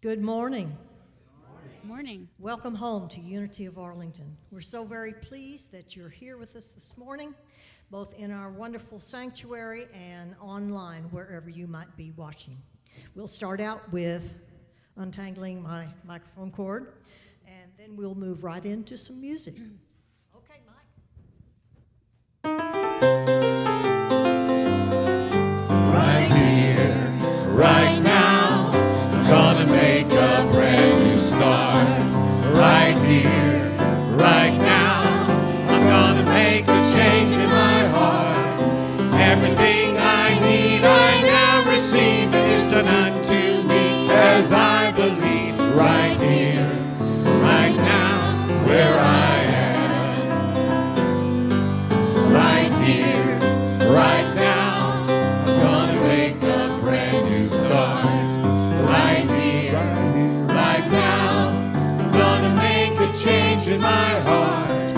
Good morning. Morning. Welcome home to Unity of Arlington. We're so very pleased that you're here with us this morning, both in our wonderful sanctuary and online, wherever you might be watching. We'll start out with untangling my microphone cord, and then we'll move right into some music. Okay, Mike. Right here, right now, I'm gonna make a brand new start. Right here, right now, I'm gonna make a change in my heart. Everything I need I now receive, it's an unto me as I believe. Right here, right now, where I am. Right here, right now, I'm gonna make a brand new start. Right here, right now, I'm gonna make a change in my heart.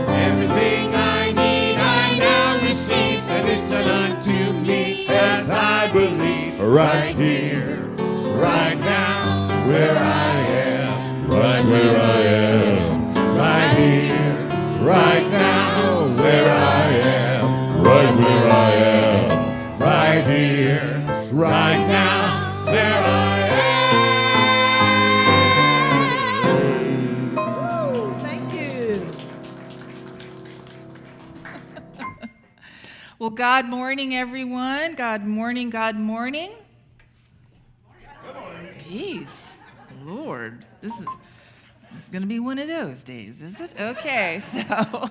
Everything I need I now receive, and it's an unto me as I believe. Right here, right now, where I am. Right where I am. Right here, right now, where I am. Right where I am. Right here, right now, where I am. Woo, thank you. Well, God morning, everyone. God morning, God morning. Jeez, Lord, it's going to be one of those days, is it? Okay, so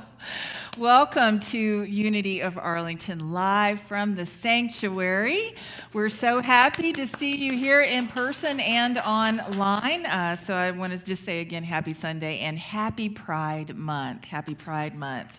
welcome to Unity of Arlington, live from the sanctuary. We're so happy to see you here in person and online. So I want to just say again, happy Sunday and happy Pride Month. Happy Pride Month.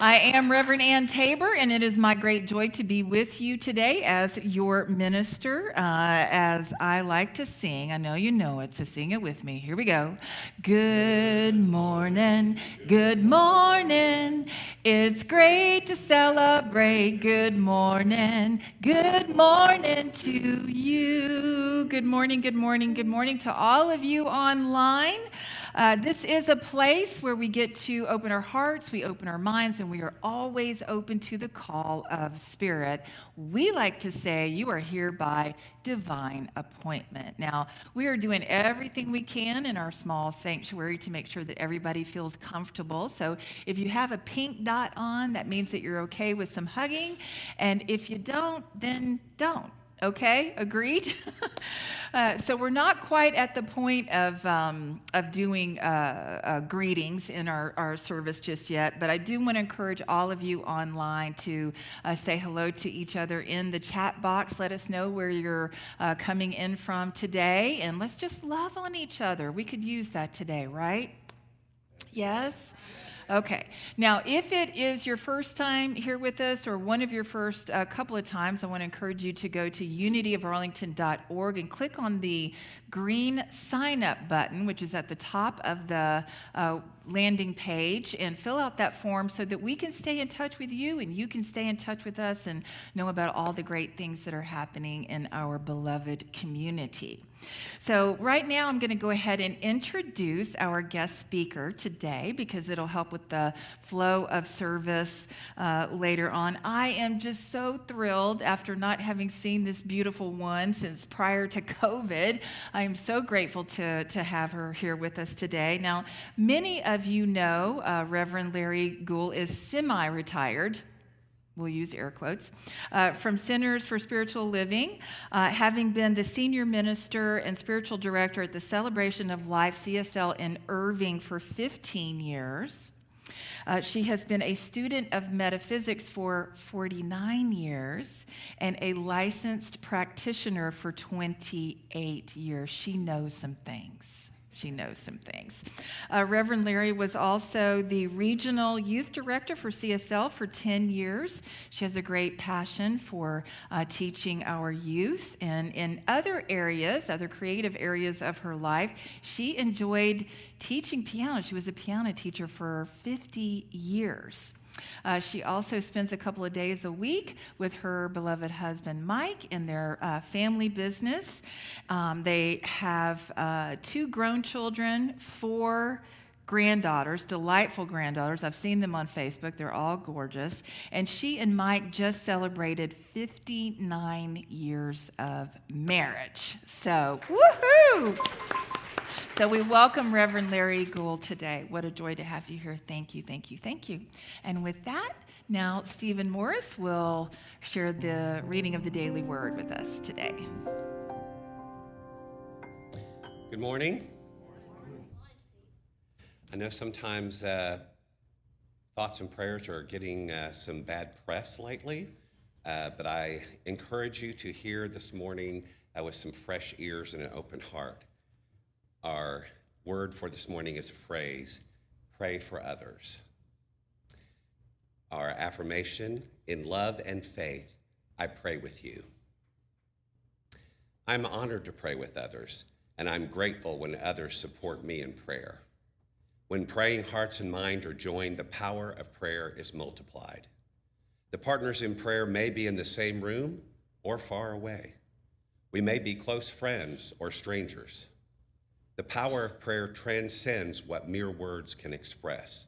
I am Reverend Ann Tabor, and it is my great joy to be with you today as your minister, as I like to sing. I know you know it, so sing it with me. Here we go. Good morning, good morning. It's great to celebrate. Good morning to you. Good morning, good morning, good morning to all of you online. This is a place where we get to open our hearts, we open our minds, and we are always open to the call of Spirit. We like to say you are here by divine appointment. Now, we are doing everything we can in our small sanctuary to make sure that everybody feels comfortable. So if you have a pink dot on, that means that you're okay with some hugging. And if you don't, then don't. Okay, agreed? So we're not quite at the point of doing greetings in our service just yet, but I do want to encourage all of you online to say hello to each other in the chat box. Let us know where you're coming in from today, and let's just love on each other. We could use that today, right? Yes? Okay. Now, if it is your first time here with us or one of your first couple of times, I want to encourage you to go to unityofarlington.org and click on the green sign-up button, which is at the top of the landing page, and fill out that form so that we can stay in touch with you and you can stay in touch with us and know about all the great things that are happening in our beloved community. So right now I'm going to go ahead and introduce our guest speaker today because it'll help with the flow of service later on. I am just so thrilled after not having seen this beautiful one since prior to COVID. I am so grateful to have her here with us today. Now, many of you know Reverend Lari Goold is semi-retired. We'll use air quotes, from Centers for Spiritual Living, having been the senior minister and spiritual director at the Celebration of Life CSL in Irving for 15 years. She has been a student of metaphysics for 49 years and a licensed practitioner for 28 years. She knows some things. She knows some things. Reverend Lari was also the regional youth director for CSL for 10 years. She has a great passion for teaching our youth. And in other areas, other creative areas of her life, she enjoyed teaching piano. She was a piano teacher for 50 years. She also spends a couple of days a week with her beloved husband, Mike, in their family business. They have 2 grown children, 4 granddaughters, delightful granddaughters. I've seen them on Facebook. They're all gorgeous. And she and Mike just celebrated 59 years of marriage. So, woohoo! So we welcome Reverend Lari Goold today. What a joy to have you here. Thank you, thank you, thank you. And with that, now Stephen Morris will share the reading of the daily word with us today. Good morning. I know sometimes thoughts and prayers are getting some bad press lately, but I encourage you to hear this morning with some fresh ears and an open heart. Our word for this morning is a phrase, pray for others. Our affirmation, in love and faith, I pray with you. I'm honored to pray with others, and I'm grateful when others support me in prayer. When praying hearts and mind are joined, the power of prayer is multiplied. The partners in prayer may be in the same room or far away. We may be close friends or strangers. The power of prayer transcends what mere words can express,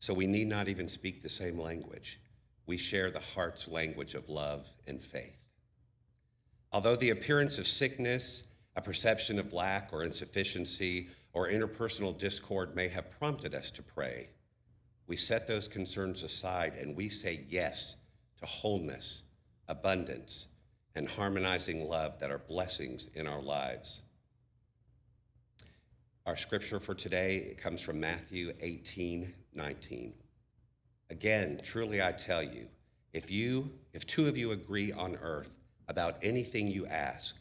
so we need not even speak the same language. We share the heart's language of love and faith. Although the appearance of sickness, a perception of lack or insufficiency, or interpersonal discord may have prompted us to pray, we set those concerns aside and we say yes to wholeness, abundance, and harmonizing love that are blessings in our lives. Our scripture for today comes from Matthew 18:19. Again, truly I tell you, if 2 of you agree on earth about anything you ask,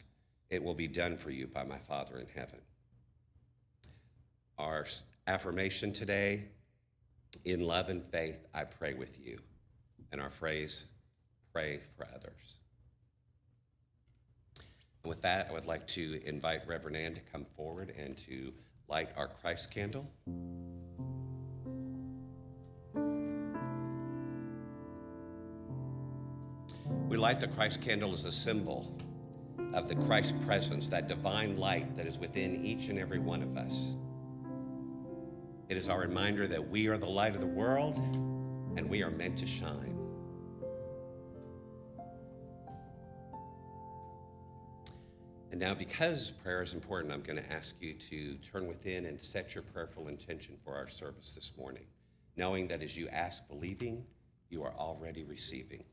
it will be done for you by my Father in heaven. Our affirmation today, in love and faith, I pray with you. And our phrase, pray for others. And with that, I would like to invite Reverend Ann to come forward and to light our Christ candle. We light the Christ candle as a symbol of the Christ presence, that divine light that is within each and every one of us. It is our reminder that we are the light of the world and we are meant to shine. And now, because prayer is important, I'm going to ask you to turn within and set your prayerful intention for our service this morning, knowing that as you ask believing, you are already receiving.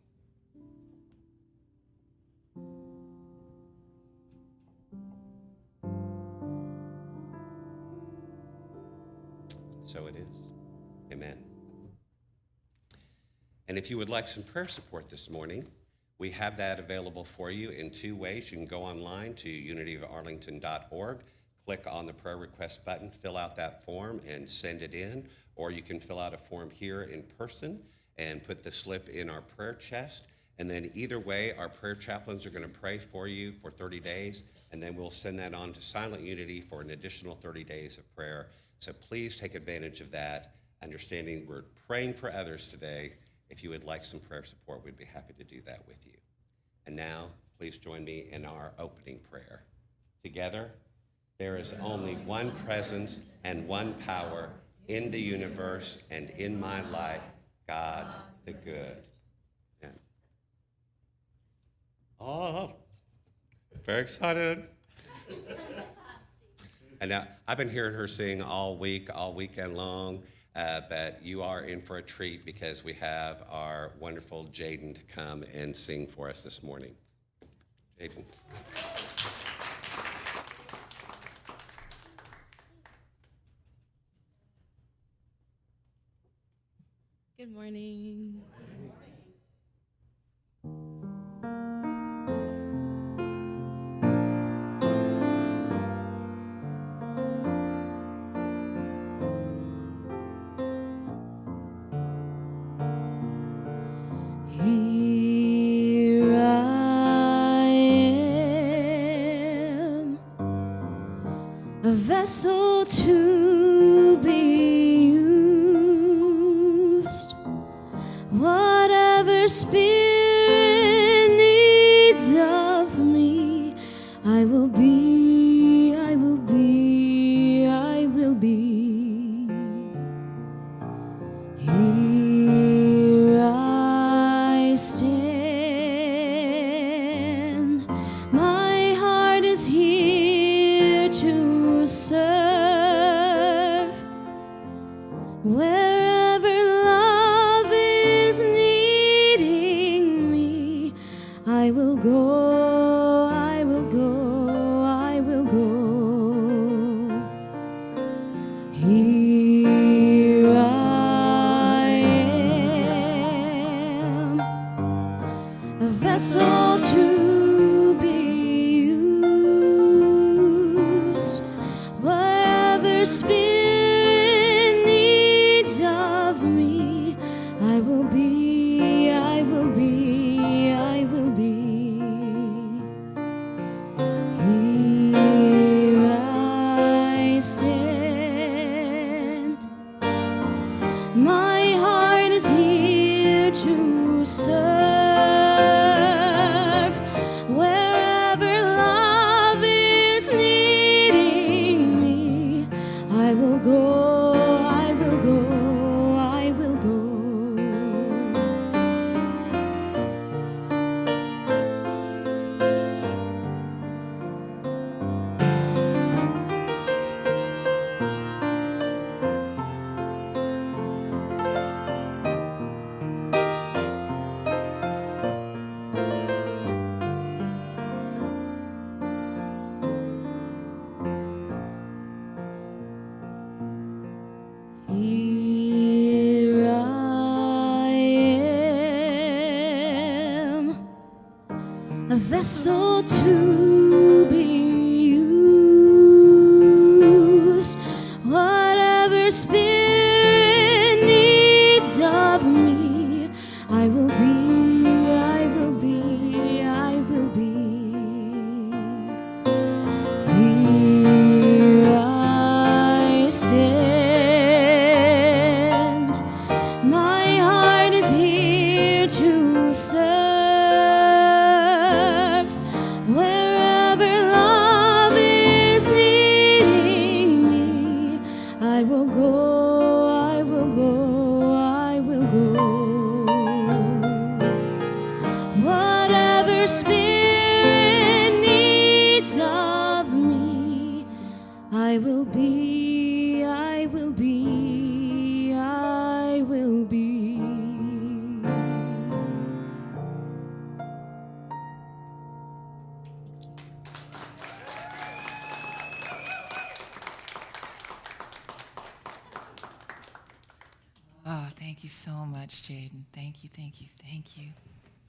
So it is. Amen. And if you would like some prayer support this morning, we have that available for you in 2 ways. You can go online to unityofarlington.org, click on the prayer request button, fill out that form and send it in, or you can fill out a form here in person and put the slip in our prayer chest. And then either way, our prayer chaplains are going to pray for you for 30 days, and then we'll send that on to Silent Unity for an additional 30 days of prayer. So please take advantage of that, understanding we're praying for others today. If you would like some prayer support, we'd be happy to do that with you. And now, please join me in our opening prayer. Together, there is only one presence and one power in the universe and in my life, God the good. Amen. Oh, very excited. And now, I've been hearing her sing all weekend long, but you are in for a treat because we have our wonderful Jaden to come and sing for us this morning. Jaden. Good morning. Here I am, a vessel to be used. Spirit needs of me, I will be, I will be, I will be. Here I stand, my heart is here to serve. Wherever love is needing me, I will go, I will go, I will go. Here I am, a vessel to be used. Whatever Spirit needs of me, I will be, I will be, I will be. Here I stand, my heart is here to serve. Wherever love is needing me, I will go, I will go, I will go. Here I am, a vessel to be used. Whatever Spirit needs of me, I will be, I will be, I will be. Here I stand, my heart is here to serve. Wherever love is needing me, I will go, I will go, I will go. Whatever Spirit needs of me, I will be, I will be, I will be. Oh, thank you so much, Jaden. Thank you, thank you, thank you.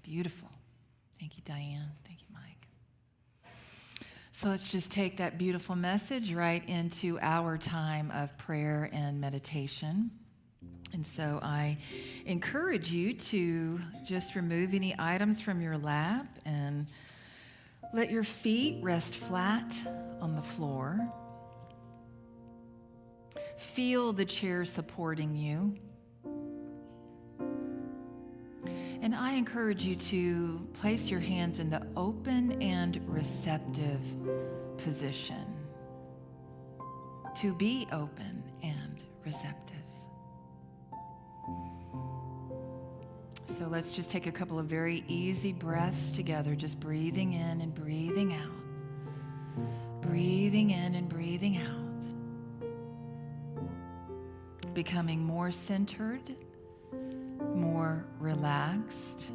Beautiful. Thank you, Diane. Thank you, Mike. So let's just take that beautiful message right into our time of prayer and meditation. And so I encourage you to just remove any items from your lap and let your feet rest flat on the floor. Feel the chair supporting you. And I encourage you to place your hands in the open and receptive position. To be open and receptive. So let's just take a couple of very easy breaths together, just breathing in and breathing out. Breathing in and breathing out. Becoming more centered, more relaxed,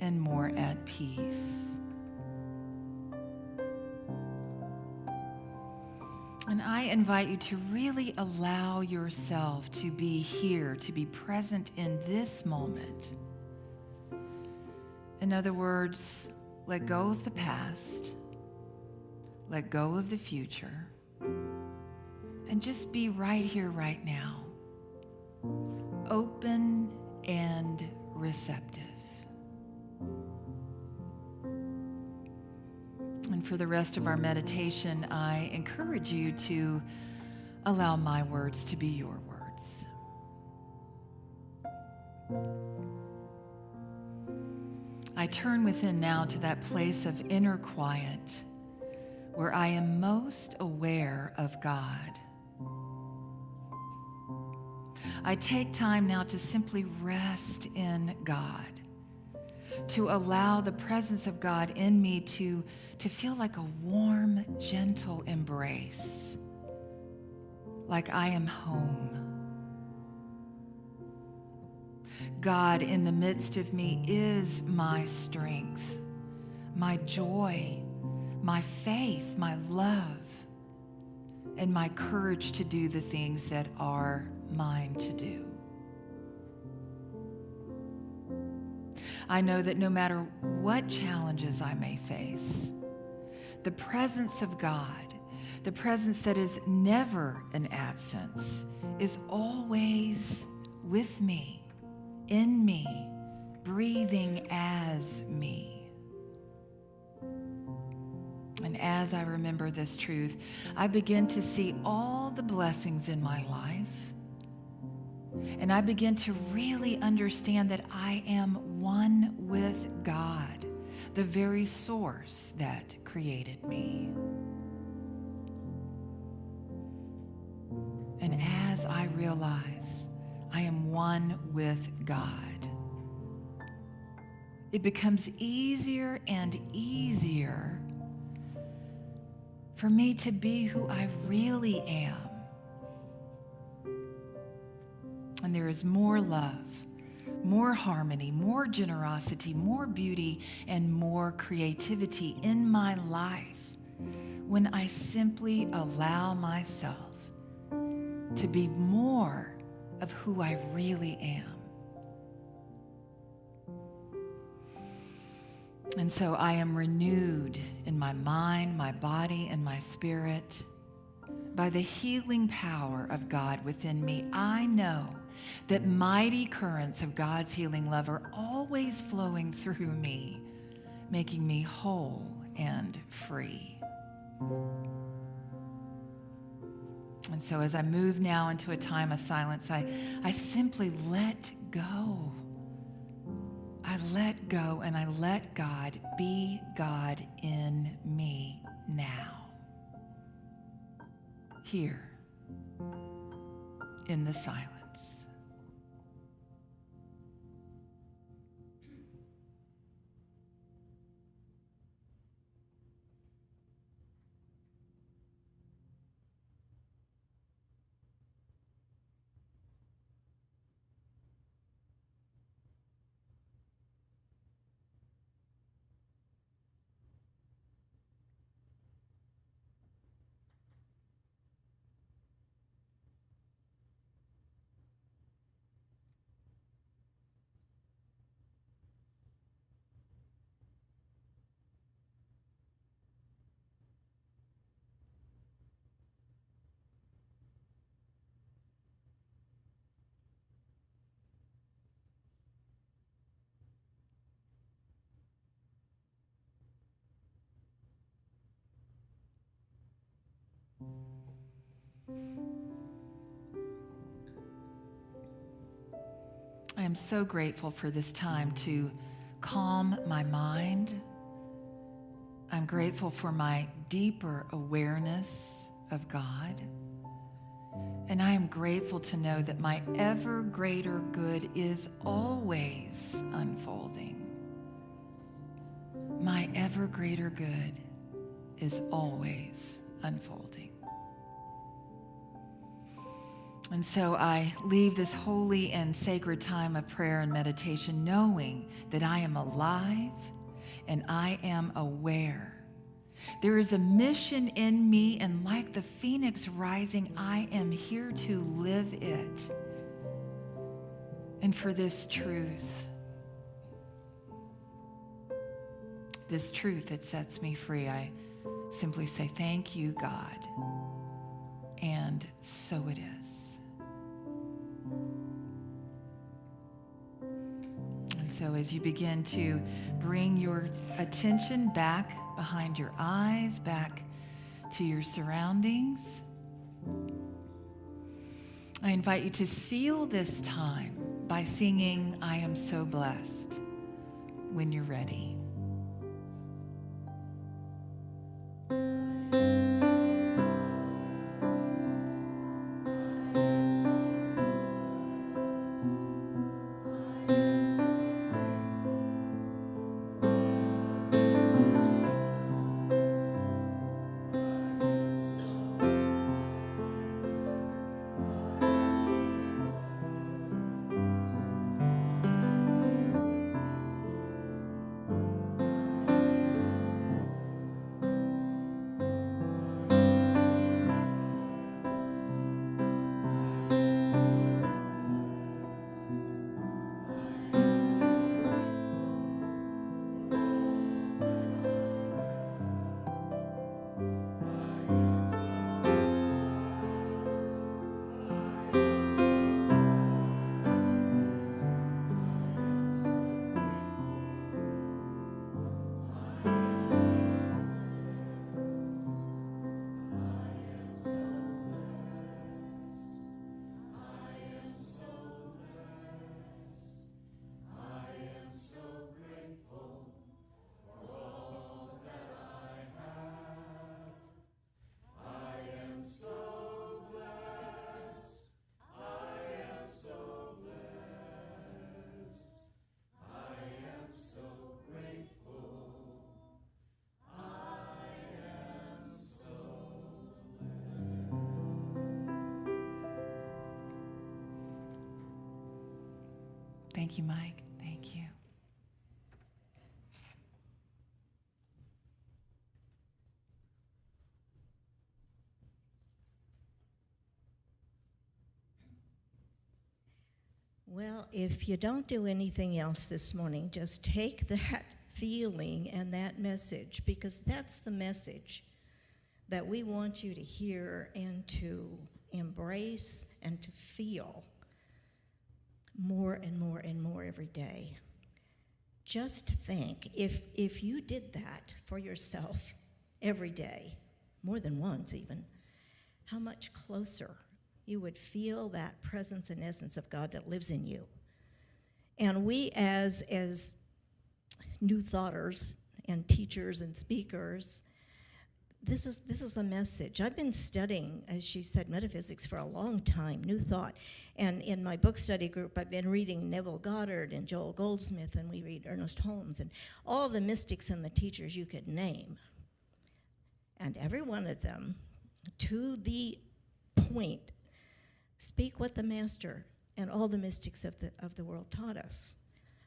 and more at peace. And I invite you to really allow yourself to be here, to be present in this moment. In other words, let go of the past, let go of the future, and just be right here, right now. Open and receptive. And for the rest of our meditation, I encourage you to allow my words to be your words. I turn within now to that place of inner quiet where I am most aware of God. I take time now to simply rest in God, to allow the presence of God in me to feel like a warm, gentle embrace, like I am home. God in the midst of me is my strength, my joy, my faith, my love, and my courage to do the things that are mine to do. I know that no matter what challenges I may face, the presence of God, the presence that is never an absence, is always with me, in me, breathing as me. And as I remember this truth, I begin to see all the blessings in my life. And I begin to really understand that I am one with God, the very source that created me. And as I realize I am one with God, it becomes easier and easier for me to be who I really am. And there is more love, more harmony, more generosity, more beauty, and more creativity in my life when I simply allow myself to be more of who I really am. And so I am renewed in my mind, my body, and my spirit by the healing power of God within me. I know that mighty currents of God's healing love are always flowing through me, making me whole and free. And so as I move now into a time of silence, I simply let go. I let go and I let God be God in me now, here in the silence. I am so grateful for this time to calm my mind. I'm grateful for my deeper awareness of God. And I am grateful to know that my ever greater good is always unfolding. My ever greater good is always unfolding. And so I leave this holy and sacred time of prayer and meditation knowing that I am alive and I am aware. There is a mission in me, and like the phoenix rising, I am here to live it. And for this truth that sets me free, I simply say, thank you, God. And so it is. And so as you begin to bring your attention back behind your eyes, back to your surroundings, I invite you to seal this time by singing, I Am So Blessed, when you're ready. Thank you, Mike. Thank you. Well, if you don't do anything else this morning, just take that feeling and that message, because that's the message that we want you to hear and to embrace and to feel more and more and more every day. Just think, if you did that for yourself every day, more than once even, how much closer you would feel that presence and essence of God that lives in you. And we as new thoughters and teachers and speakers, this is the message. I've been studying, as she said, metaphysics for a long time, New Thought. And in my book study group, I've been reading Neville Goddard and Joel Goldsmith, and we read Ernest Holmes, and all the mystics and the teachers you could name. And every one of them, to the point, speak what the Master and all the mystics of the world taught us.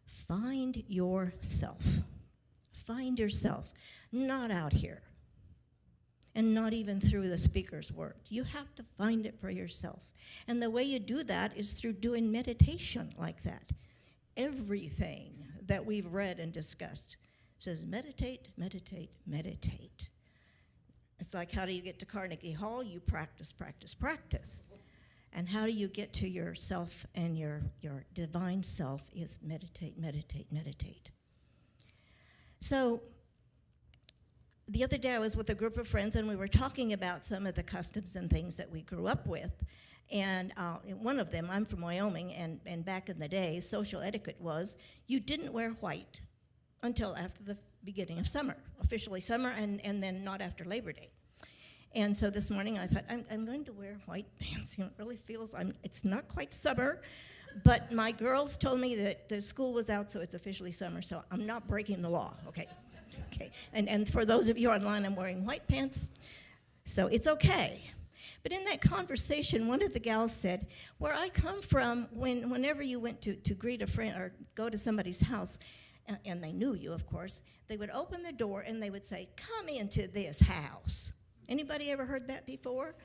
Find yourself. Find yourself, not out here, and not even through the speaker's words. You have to find it for yourself. And the way you do that is through doing meditation like that. Everything that we've read and discussed says meditate, meditate, meditate. It's like, how do you get to Carnegie Hall? You practice, practice, practice. And how do you get to yourself and your divine self is meditate, meditate, meditate. So the other day I was with a group of friends, and we were talking about some of the customs and things that we grew up with. And one of them, I'm from Wyoming, and back in the day, social etiquette was you didn't wear white until after the beginning of summer, officially summer, and then not after Labor Day. And so this morning I thought, I'm going to wear white pants. You know, it really feels, it's not quite summer, but my girls told me that the school was out, so it's officially summer, so I'm not breaking the law, okay? Okay, and for those of you online, I'm wearing white pants, so it's okay. But in that conversation, one of the gals said, where I come from, whenever you went to greet a friend or go to somebody's house, and they knew you, of course, they would open the door and they would say, come into this house. Anybody ever heard that before?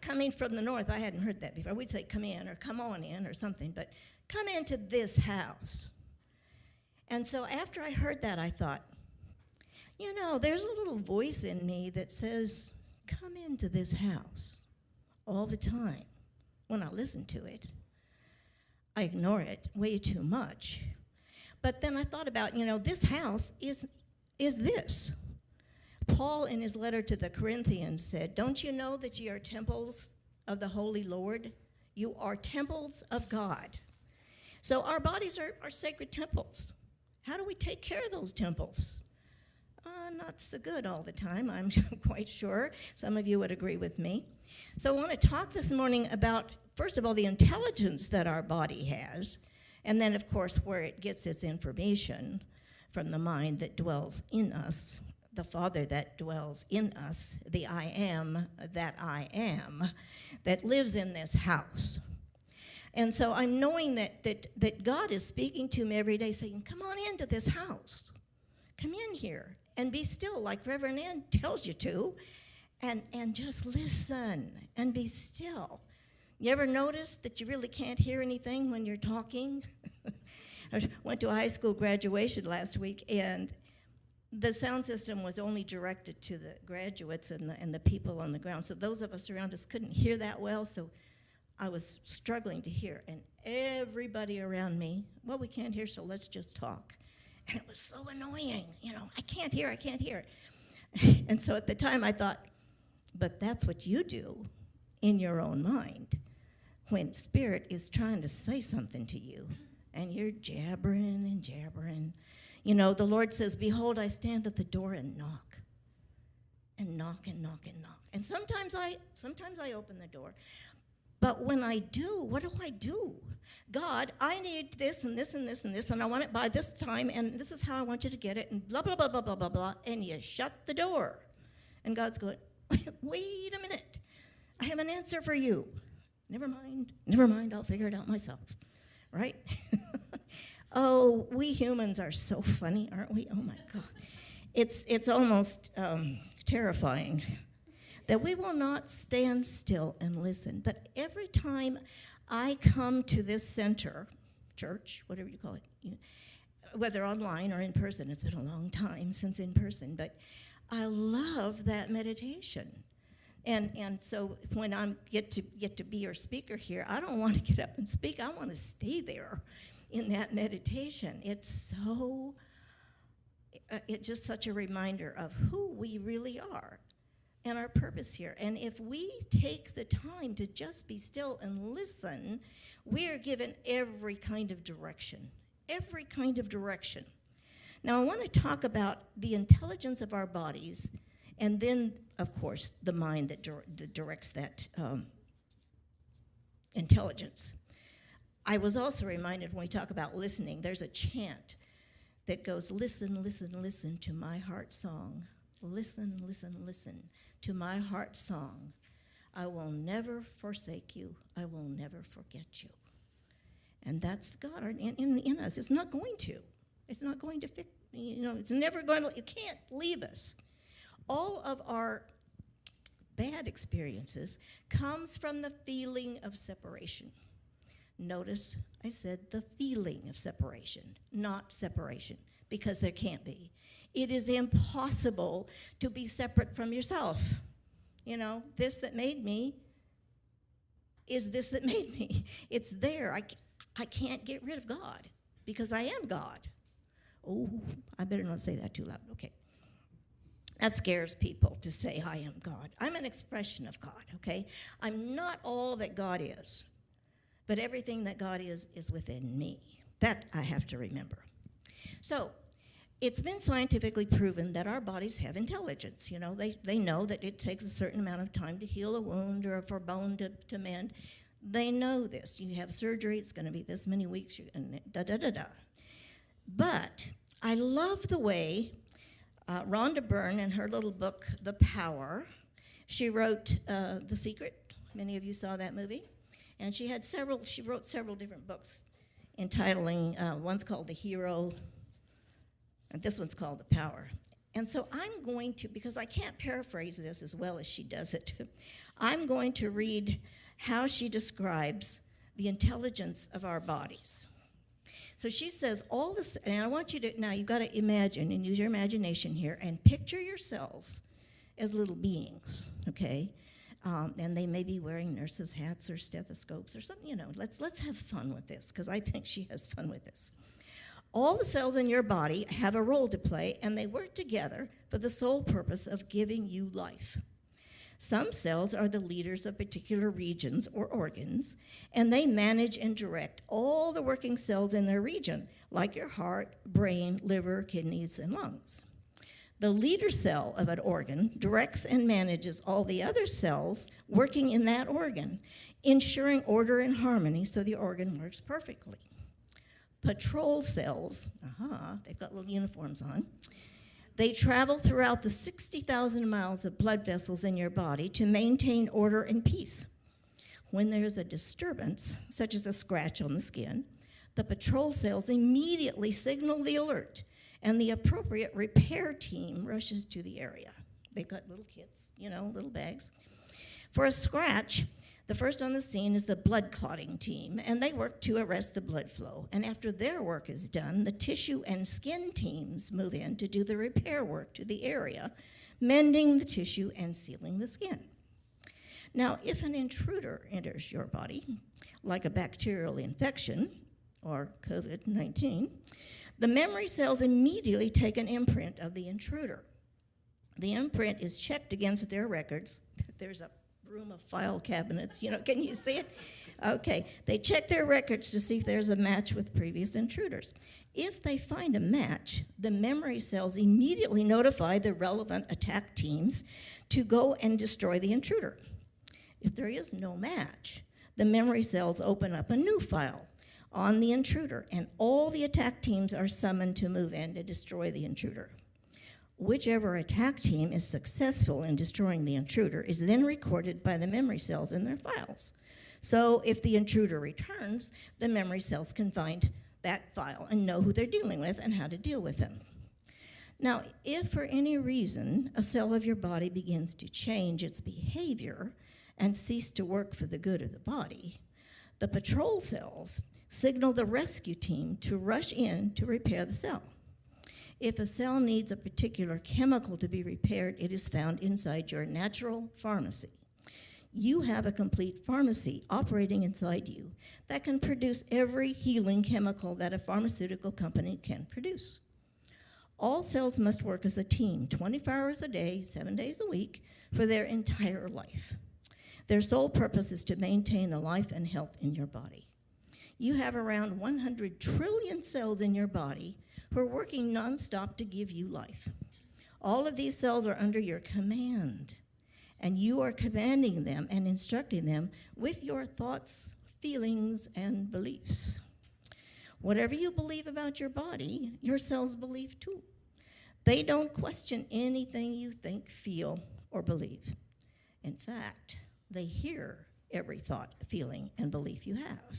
Coming from the north, I hadn't heard that before. We'd say come in or come on in or something, but come into this house. And so after I heard that, I thought, you know, there's a little voice in me that says, come into this house all the time. When I listen to it, I ignore it way too much. But then I thought about, you know, this house is this. Paul, in his letter to the Corinthians, said, don't you know that ye are temples of the Holy Lord? You are temples of God. So our bodies are sacred temples. How do we take care of those temples? Not so good all the time, I'm quite sure. Some of you would agree with me. So I want to talk this morning about, first of all, the intelligence that our body has, and then, of course, where it gets its information from the mind that dwells in us, the Father that dwells in us, the I am that lives in this house. And so I'm knowing that God is speaking to me every day, saying, come on into this house. Come in here and be still, like Reverend Ann tells you to, and just listen and be still. You ever notice that you really can't hear anything when you're talking? I went to a high school graduation last week, and the sound system was only directed to the graduates and the people on the ground. So those of us around us couldn't hear that well, so I was struggling to hear. And everybody around me, well, we can't hear, so let's just talk. And it was so annoying, I can't hear. And so at the time I thought, but that's what you do in your own mind when Spirit is trying to say something to you, and you're jabbering and jabbering. The Lord says, behold, I stand at the door and knock. And knock and knock and knock. And sometimes I open the door. But when I do, what do? God, I need this and this and this and this, and I want it by this time, and this is how I want you to get it, and blah, blah, blah, blah, blah, blah, blah, and you shut the door. And God's going, wait a minute. I have an answer for you. Never mind, I'll figure it out myself, right? Oh, we humans are so funny, aren't we? Oh, my God. It's almost terrifying that we will not stand still and listen. But every time I come to this center, church, whatever you call it, whether online or in person, it's been a long time since in person, but I love that meditation. And so when I get to be your speaker here, I don't want to get up and speak. I want to stay there in that meditation. It's just such a reminder of who we really are and our purpose here. And if we take the time to just be still and listen, we are given every kind of direction. Every kind of direction. Now, I want to talk about the intelligence of our bodies, and then, of course, the mind that directs that intelligence. I was also reminded when we talk about listening, there's a chant that goes, listen, listen, listen to my heart song. Listen, listen, listen to my heart song. I will never forsake you. I will never forget you. And that's God in us. It's not going to. It's not going to fix, it's never going to, you can't leave us. All of our bad experiences comes from the feeling of separation. Notice I said the feeling of separation, not separation, because there can't be. It is impossible to be separate from yourself. This that made me is this that made me. It's there. I can't get rid of God because I am God. Oh, I better not say that too loud. Okay. That scares people to say I am God. I'm an expression of God, okay? I'm not all that God is, but everything that God is within me. That I have to remember. So, it's been scientifically proven that our bodies have intelligence. They know that it takes a certain amount of time to heal a wound or for a bone to mend. They know this. You have surgery, it's going to be this many weeks, and da-da-da-da. But I love the way Rhonda Byrne, in her little book, The Power, she wrote The Secret. Many of you saw that movie. And she wrote several different books entitling, one's called The Hero, and this one's called The Power. And so I'm going to, because I can't paraphrase this as well as she does it, I'm going to read how she describes the intelligence of our bodies. So she says all this, and I want you to, now you've got to imagine and use your imagination here and picture yourselves as little beings, okay? And they may be wearing nurses' hats or stethoscopes or something, let's have fun with this, because I think she has fun with this. All the cells in your body have a role to play, and they work together for the sole purpose of giving you life. Some cells are the leaders of particular regions or organs, and they manage and direct all the working cells in their region, like your heart, brain, liver, kidneys, and lungs. The leader cell of an organ directs and manages all the other cells working in that organ, ensuring order and harmony so the organ works perfectly. Patrol cells, they've got little uniforms on. They travel throughout the 60,000 miles of blood vessels in your body to maintain order and peace. When there's a disturbance, such as a scratch on the skin, the patrol cells immediately signal the alert, and the appropriate repair team rushes to the area. They've got little kits, little bags. For a scratch, the first on the scene is the blood clotting team, and they work to arrest the blood flow. And after their work is done, the tissue and skin teams move in to do the repair work to the area, mending the tissue and sealing the skin. Now, if an intruder enters your body, like a bacterial infection or COVID-19, the memory cells immediately take an imprint of the intruder. The imprint is checked against their records. There's a room of file cabinets, can you see it? Okay, they check their records to see if there's a match with previous intruders. If they find a match, the memory cells immediately notify the relevant attack teams to go and destroy the intruder. If there is no match, the memory cells open up a new file on the intruder, and all the attack teams are summoned to move in to destroy the intruder. Whichever attack team is successful in destroying the intruder is then recorded by the memory cells in their files. So if the intruder returns, the memory cells can find that file and know who they're dealing with and how to deal with them. Now, if for any reason a cell of your body begins to change its behavior and cease to work for the good of the body, the patrol cells signal the rescue team to rush in to repair the cell. If a cell needs a particular chemical to be repaired, it is found inside your natural pharmacy. You have a complete pharmacy operating inside you that can produce every healing chemical that a pharmaceutical company can produce. All cells must work as a team 24 hours a day, 7 days a week, for their entire life. Their sole purpose is to maintain the life and health in your body. You have around 100 trillion cells in your body who are working nonstop to give you life. All of these cells are under your command, and you are commanding them and instructing them with your thoughts, feelings, and beliefs. Whatever you believe about your body, your cells believe too. They don't question anything you think, feel, or believe. In fact, they hear every thought, feeling, and belief you have.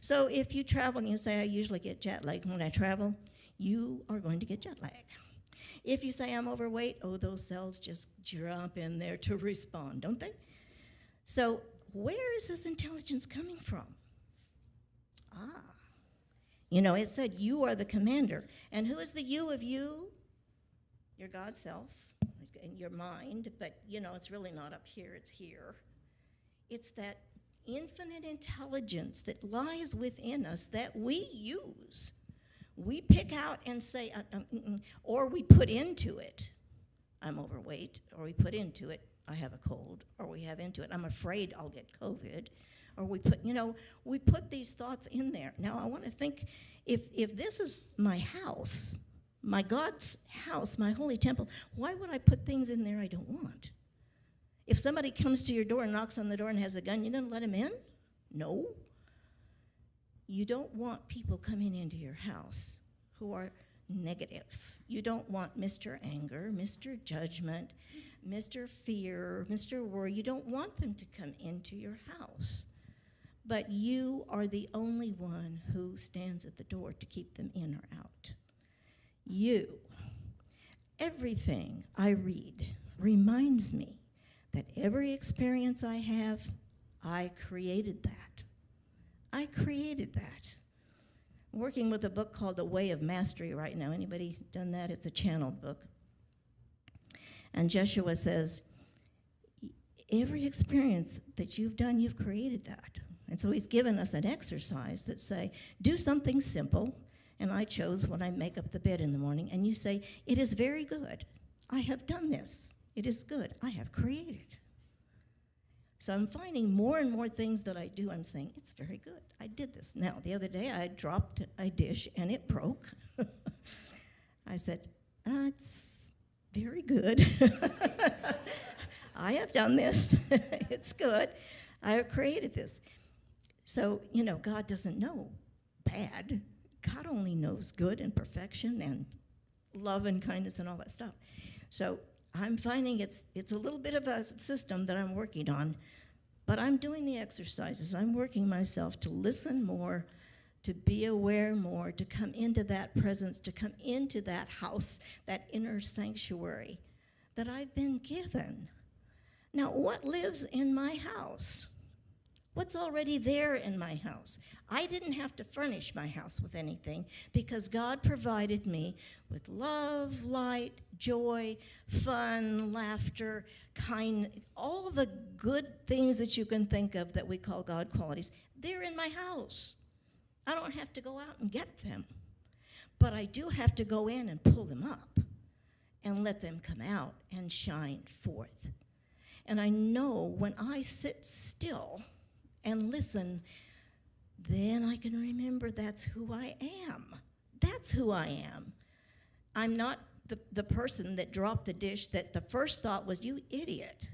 So if you travel and you say, I usually get jet lag when I travel, you are going to get jet lag. If you say I'm overweight, those cells just jump in there to respond, don't they? So where is this intelligence coming from? It said you are the commander. And who is the you of you? Your God self, and your mind, but it's really not up here, it's here. It's that infinite intelligence that lies within us that we use. We pick out and say, or we put into it, I'm overweight, or we put into it, I have a cold, or we have into it, I'm afraid I'll get COVID, or we put these thoughts in there. Now I want to think, if this is my house, my God's house, my holy temple, why would I put things in there I don't want? If somebody comes to your door and knocks on the door and has a gun, you gonna let him in? No. You don't want people coming into your house who are negative. You don't want Mr. Anger, Mr. Judgment, Mr. Fear, Mr. Worry. You don't want them to come into your house. But you are the only one who stands at the door to keep them in or out. You. Everything I read reminds me that every experience I have, I created that. I created that. I'm working with a book called The Way of Mastery right now. Anybody done that? It's a channeled book. And Joshua says, every experience that you've done, you've created that. And so he's given us an exercise that say, do something simple, and I chose when I make up the bed in the morning, and you say, it is very good. I have done this. It is good. I have created. So I'm finding more and more things that I do. I'm saying, it's very good. I did this. Now, the other day I dropped a dish and it broke. I said, it's very good. I have done this. It's good. I have created this. So, God doesn't know bad. God only knows good and perfection and love and kindness and all that stuff. So I'm finding it's a little bit of a system that I'm working on, but I'm doing the exercises. I'm working myself to listen more, to be aware more, to come into that presence, to come into that house, that inner sanctuary that I've been given. Now, what lives in my house? What's already there in my house? I didn't have to furnish my house with anything because God provided me with love, light, joy, fun, laughter, all the good things that you can think of that we call God qualities. They're in my house. I don't have to go out and get them. But I do have to go in and pull them up and let them come out and shine forth. And I know when I sit still and listen, then I can remember that's who I am. That's who I am. I'm not the person that dropped the dish that the first thought was, you idiot.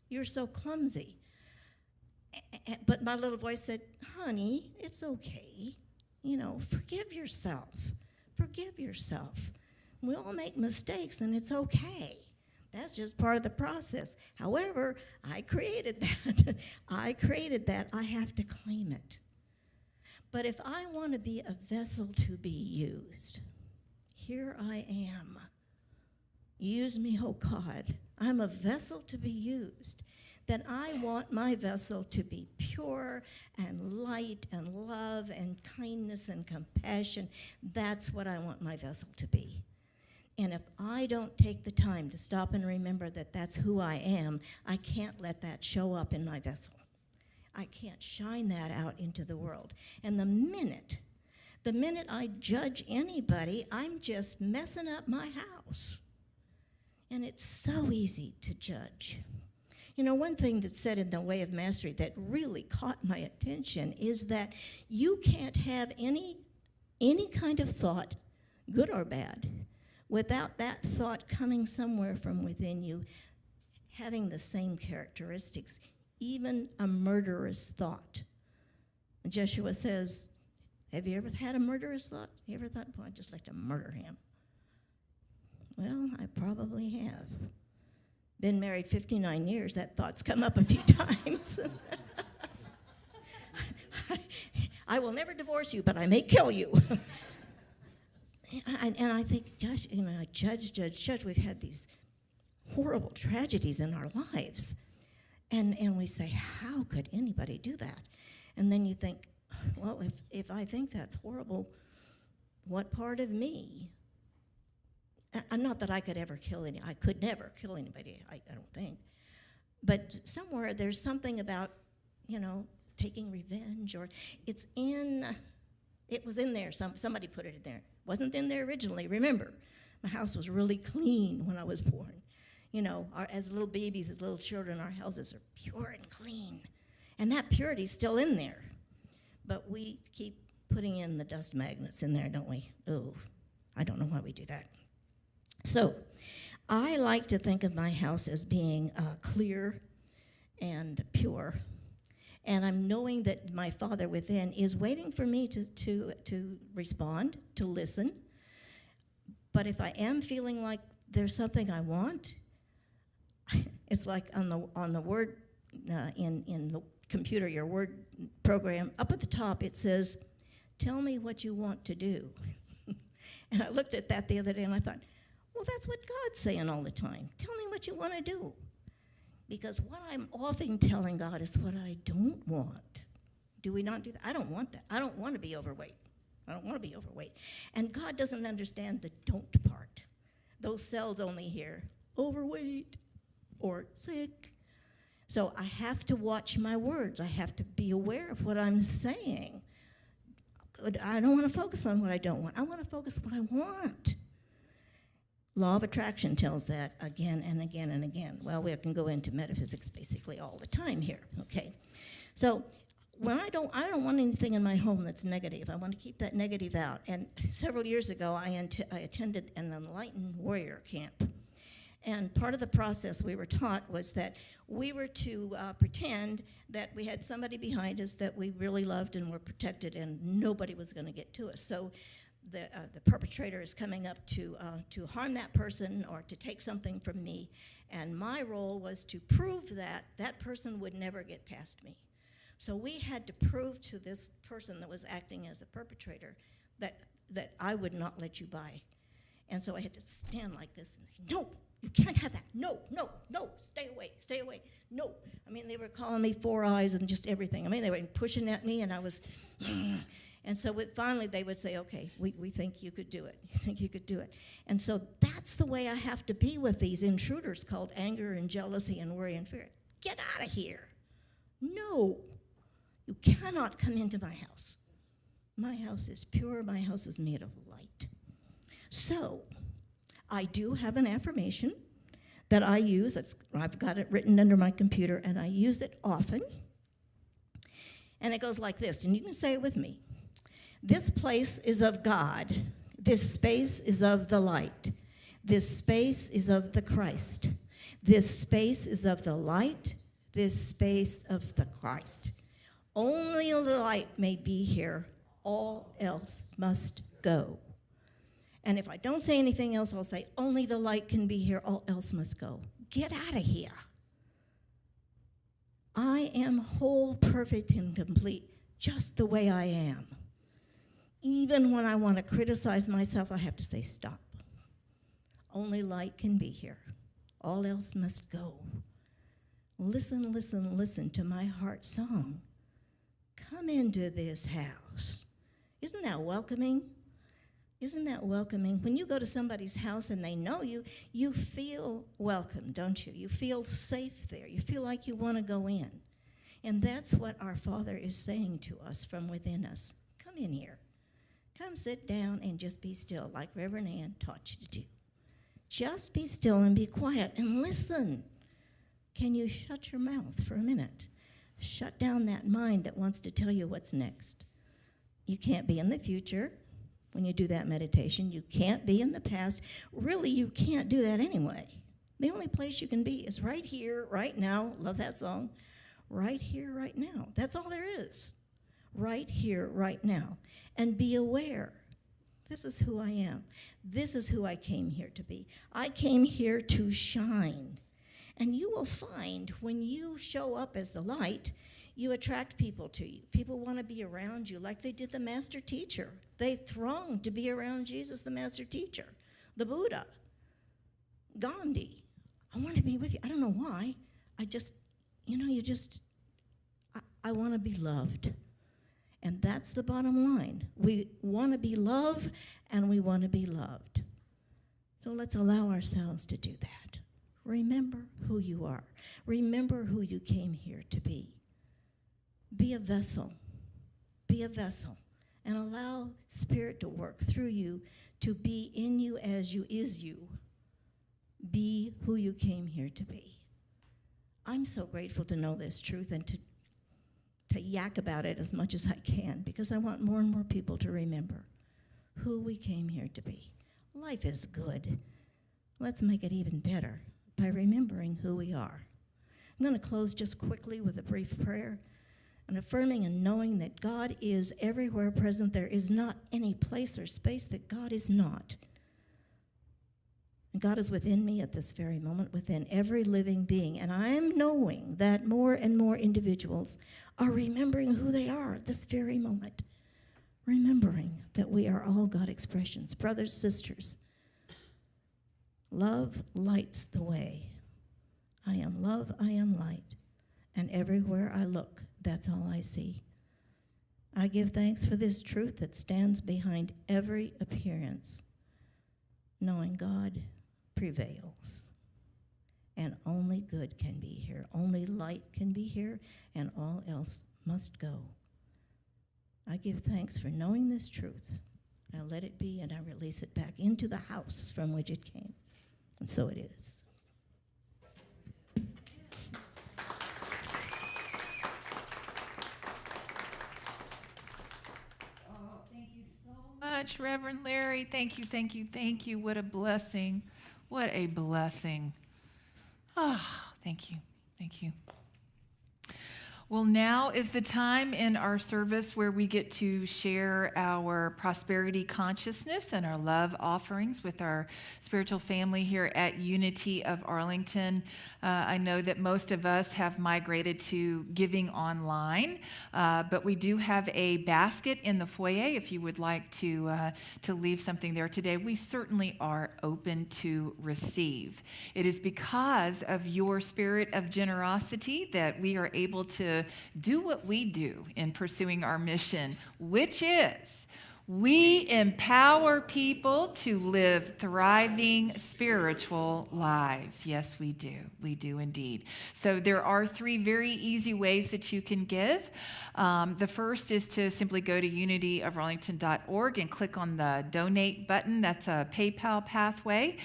You're so clumsy. But my little voice said, honey, it's okay. Forgive yourself. Forgive yourself. We all make mistakes, and it's okay. That's just part of the process. However, I created that. I created that. I have to claim it. But if I want to be a vessel to be used, here I am. Use me, oh God. I'm a vessel to be used. Then I want my vessel to be pure and light and love and kindness and compassion. That's what I want my vessel to be. And if I don't take the time to stop and remember that that's who I am, I can't let that show up in my vessel. I can't shine that out into the world. And the minute I judge anybody, I'm just messing up my house. And it's so easy to judge. One thing that's said in the Way of Mastery that really caught my attention is that you can't have any kind of thought, good or bad, without that thought coming somewhere from within you, having the same characteristics, even a murderous thought. Joshua says, have you ever had a murderous thought? You ever thought, boy, I'd just like to murder him? Well, I probably have. Been married 59 years, that thought's come up a few times. I will never divorce you, but I may kill you. And I think, Josh, judge. We've had these horrible tragedies in our lives. And we say, how could anybody do that? And then you think, well, if I think that's horrible, what part of me? Not that I could ever kill I could never kill anybody, I don't think. But somewhere there's something about, taking revenge, or it was in there, somebody put it in there. It wasn't in there originally, remember. My house was really clean when I was born. As little babies, as little children, our houses are pure and clean. And that purity's still in there. But we keep putting in the dust magnets in there, don't we? Oh, I don't know why we do that. So I like to think of my house as being clear and pure. And I'm knowing that my Father within is waiting for me to respond, to listen. But if I am feeling like there's something I want, it's like on the word in the computer, your word program, up at the top it says, tell me what you want to do. And I looked at that the other day and I thought, well, that's what God's saying all the time. Tell me what you want to do. Because what I'm often telling God is what I don't want. Do we not do that? I don't want that. I don't want to be overweight. I don't want to be overweight. And God doesn't understand the don't part. Those cells only hear overweight or sick. So I have to watch my words. I have to be aware of what I'm saying. I don't want to focus on what I don't want. I want to focus on what I want. Law of attraction tells that again and again and again. Well, we can go into metaphysics basically all the time here, okay? So when I don't want anything in my home that's negative. I want to keep that negative out. And several years ago, I attended an enlightened warrior camp. And part of the process we were taught was that we were to pretend that we had somebody behind us that we really loved and were protected, and nobody was going to get to us. So the perpetrator is coming up to harm that person or to take something from me, and my role was to prove that that person would never get past me. So we had to prove to this person that was acting as the perpetrator that I would not let you by. And so I had to stand like this and say, no, you can't have that. No, no, no, stay away, stay away. No. I mean, they were calling me four eyes and just everything. I mean, they were pushing at me, and I was, and so finally they would say, okay, we think you could do it. You think you could do it. And so that's the way I have to be with these intruders called anger and jealousy and worry and fear. Get out of here. No, you cannot come into my house. My house is pure. My house is made of light. So I do have an affirmation that I use. I've got it written under my computer, and I use it often. And it goes like this, and you can say it with me. This place is of God. This space is of the light. This space is of the Christ. This space is of the light. This space of the Christ. Only the light may be here. All else must go. And if I don't say anything else, I'll say, only the light can be here, all else must go. Get out of here. I am whole, perfect, and complete, just the way I am. Even when I want to criticize myself, I have to say, stop. Only light can be here. All else must go. Listen, listen, listen to my heart song. Come into this house. Isn't that welcoming? Isn't that welcoming? When you go to somebody's house and they know you, you feel welcome, don't you? You feel safe there. You feel like you want to go in. And that's what our Father is saying to us from within us. Come in here. Come sit down and just be still, like Reverend Ann taught you to do. Just be still and be quiet and listen. Can you shut your mouth for a minute? Shut down that mind that wants to tell you what's next. You can't be in the future. When you do that meditation, you can't be in the past. Really, you can't do that anyway. The only place you can be is right here, right now. Love that song. Right here, right now. That's all there is. Right here, right now. And be aware. This is who I am. This is who I came here to be. I came here to shine. And you will find when you show up as the light, you attract people to you. People want to be around you like they did the master teacher. They thronged to be around Jesus, the master teacher, the Buddha, Gandhi. I want to be with you. I don't know why. I want to be loved. And that's the bottom line. We want to be loved, and we want to be loved. So let's allow ourselves to do that. Remember who you are. Remember who you came here to be. Be a vessel. Be a vessel. And allow Spirit to work through you to be in you as you is you. Be who you came here to be. I'm so grateful to know this truth and to yak about it as much as I can, because I want more and more people to remember who we came here to be. Life is good. Let's make it even better by remembering who we are. I'm going to close just quickly with a brief prayer. And affirming and knowing that God is everywhere present. There is not any place or space that God is not. And God is within me at this very moment, within every living being. And I am knowing that more and more individuals are remembering who they are at this very moment. Remembering that we are all God expressions. Brothers, sisters, love lights the way. I am love, I am light. And everywhere I look, that's all I see. I give thanks for this truth that stands behind every appearance, knowing God prevails. And only good can be here. Only light can be here, and all else must go. I give thanks for knowing this truth. I let it be, and I release it back into the house from which it came. And so it is. Much, Reverend Larry. Thank you, thank you, thank you. What a blessing. What a blessing. Ah, thank you, thank you. Well, now is the time in our service where we get to share our prosperity consciousness and our love offerings with our spiritual family here at Unity of Arlington. I know that most of us have migrated to giving online, but we do have a basket in the foyer if you would like to leave something there today. We certainly are open to receive. It is because of your spirit of generosity that we are able to do what we do in pursuing our mission, which is we empower people to live thriving spiritual lives. Yes, we do. We do indeed. So there are 3 very easy ways that you can give. The first is to simply go to unityofarlington.org and click on the donate button. That's a PayPal pathway.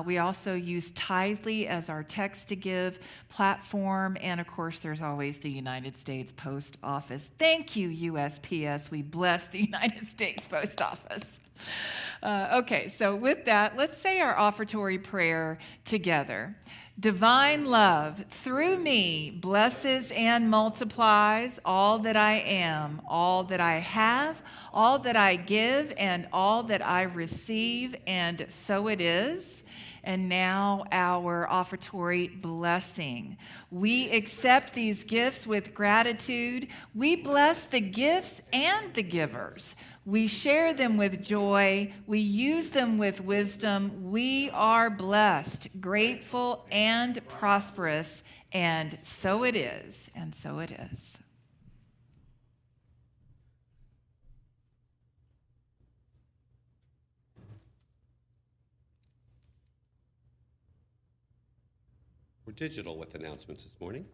We also use Tithely as our text to give platform. And of course, there's always the United States Post Office. Thank you, USPS. We bless the United States Post Office. Okay, so with that, let's say our offertory prayer together. Divine love through me blesses and multiplies all that I am, all that I have, all that I give, and all that I receive, and so it is. And now our offertory blessing. We accept these gifts with gratitude. We bless the gifts and the givers. We share them with joy. We use them with wisdom. We are blessed, grateful, and prosperous. And so it is, and so it is. We're digital with announcements this morning.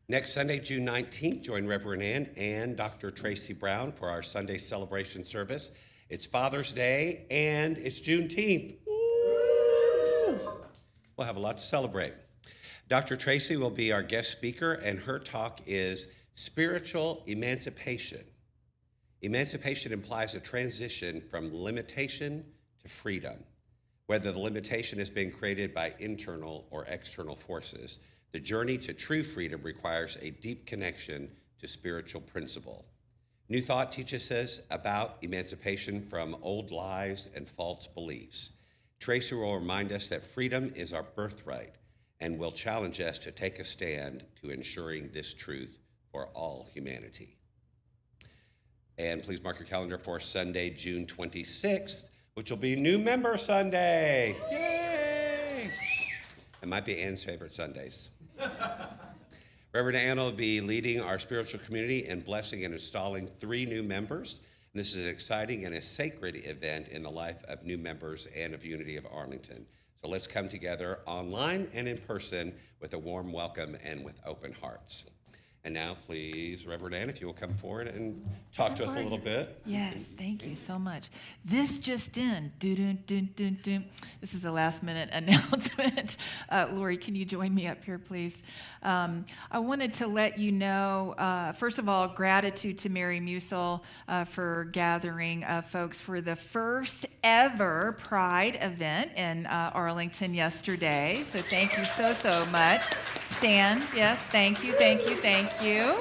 Next Sunday, June 19th, join Reverend Ann and Dr. Tracy Brown for our Sunday celebration service. It's Father's Day and it's Juneteenth. Woo! We'll have a lot to celebrate. Dr. Tracy will be our guest speaker, and her talk is Spiritual Emancipation. Emancipation implies a transition from limitation to freedom. Whether the limitation is being created by internal or external forces, the journey to true freedom requires a deep connection to spiritual principle. New Thought teaches us about emancipation from old lies and false beliefs. Tracy will remind us that freedom is our birthright and will challenge us to take a stand to ensuring this truth for all humanity. And please mark your calendar for Sunday, June 26th, which will be New Member Sunday. Yay! It might be Ann's favorite Sundays. Reverend Ann will be leading our spiritual community in blessing and installing 3 new members. And this is an exciting and a sacred event in the life of new members and of Unity of Arlington. So let's come together online and in person with a warm welcome and with open hearts. And now, please, Reverend Ann, if you will come forward and talk to us a little bit. Yes, thank you so much. This just in. This is a last-minute announcement. Lori, can you join me up here, please? I wanted to let you know, first of all, gratitude to Mary Musil for gathering folks for the first ever Pride event in Arlington yesterday. So thank you so, so much. Stan, yes, thank you, thank you, thank you.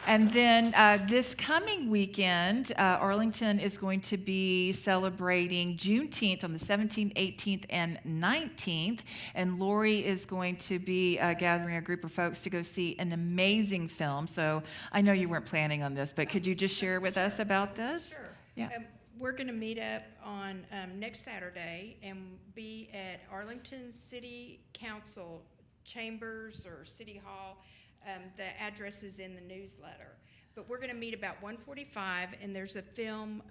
And then this coming weekend, Arlington is going to be celebrating Juneteenth on the 17th, 18th, and 19th. And Lori is going to be gathering a group of folks to go see an amazing film. So I know you weren't planning on this, but could you just share with us about this? Sure. Yeah. We're going to meet up on next Saturday and be at Arlington City Council Chambers or City Hall. The address is in the newsletter. But we're going to meet about 1:45, and there's a film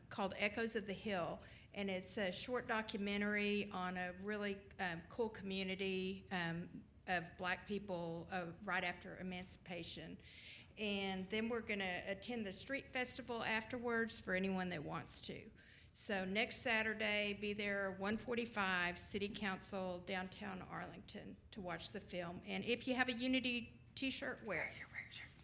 called Echoes of the Hill, and it's a short documentary on a really cool community of Black people right after Emancipation. And then we're going to attend the street festival afterwards for anyone that wants to. So next Saturday, be there 1:45, City Council, downtown Arlington, to watch the film. And if you have a Unity t-shirt, wear it.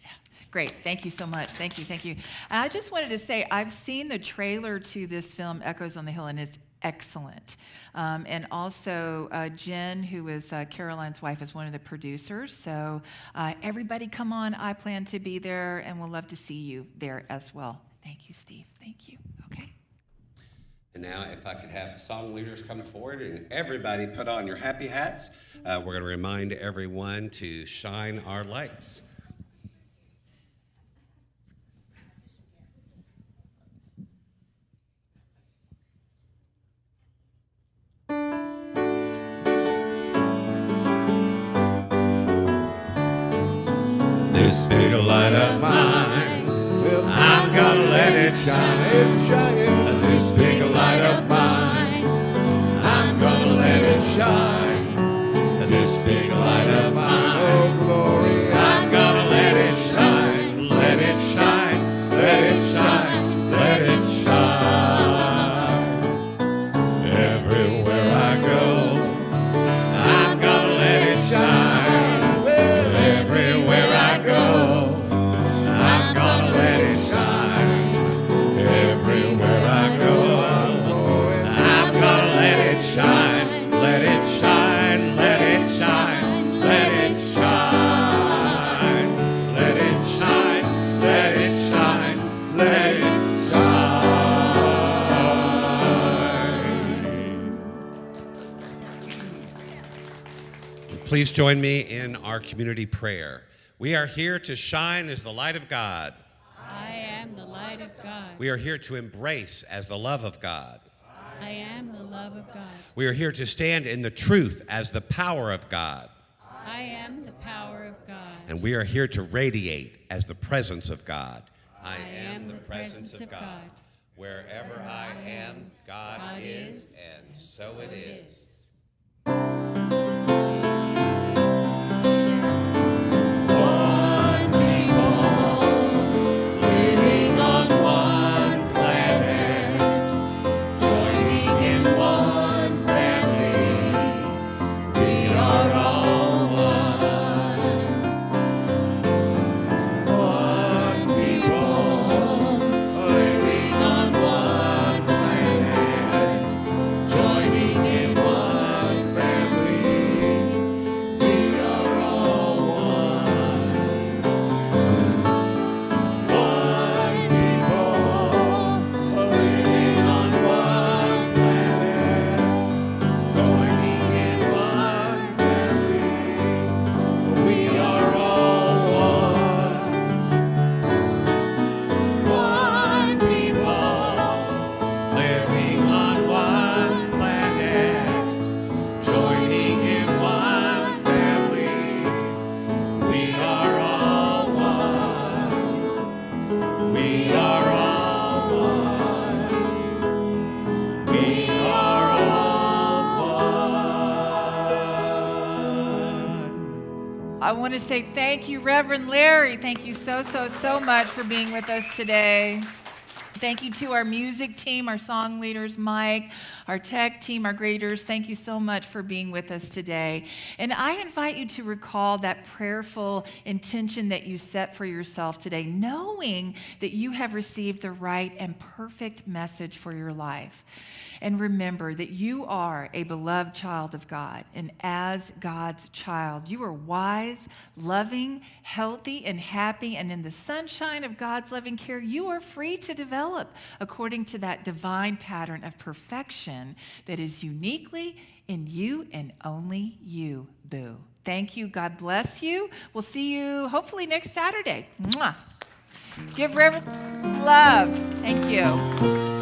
Yeah. Great. Thank you so much. Thank you. Thank you. And I just wanted to say, I've seen the trailer to this film, Echoes on the Hill, and it's excellent. And also, Jen, who is Caroline's wife, is one of the producers. So everybody come on. I plan to be there, and we'll love to see you there as well. Thank you, Steve. Thank you. Okay. And now, if I could have song leaders come forward and everybody put on your happy hats, we're going to remind everyone to shine our lights. This big light of mine, I'm gonna let it shine. It's shining. This big light of mine, I'm gonna let it shine. This big light of mine, oh glory, I'm gonna let it shine. Let it shine. Let it shine. Let it shine. Everywhere I go, I'm gonna let it shine. Everywhere I go, I'm gonna let it shine. Everywhere I go, I'm gonna let it shine. Let it shine. Let it shine. Let it shine. Let it shine. Let it shine. Let it shine. Please join me in our community prayer. We are here to shine as the light of God. I am the light of God. We are here to embrace as the love of God. I am the love of God. We are here to stand in the truth as the power of God. I am the power of God. And we are here to radiate as the presence of God. I am the presence of God. Wherever I am, God is, and so it is. One people living on one planet, joining in one family. We are all one. One people living on one planet, joining in one family. We are all one. One people living on one planet, joining in one family. We are all one. One people living on one planet, joining in one family. We are all one. We are all one. We are all one. I want to say thank you, Reverend Larry. Thank you so much for being with us today. Thank you to our music team, our song leaders, Mike, our tech team, our graders. Thank you so much for being with us today. And I invite you to recall that prayerful intention that you set for yourself today, knowing that you have received the right and perfect message for your life. And remember that you are a beloved child of God. And as God's child, you are wise, loving, healthy, and happy. And in the sunshine of God's loving care, you are free to develop according to that divine pattern of perfection that is uniquely in you and only you, boo. Thank you. God bless you. We'll see you hopefully next Saturday. Mwah. Give Reverend love. Thank you.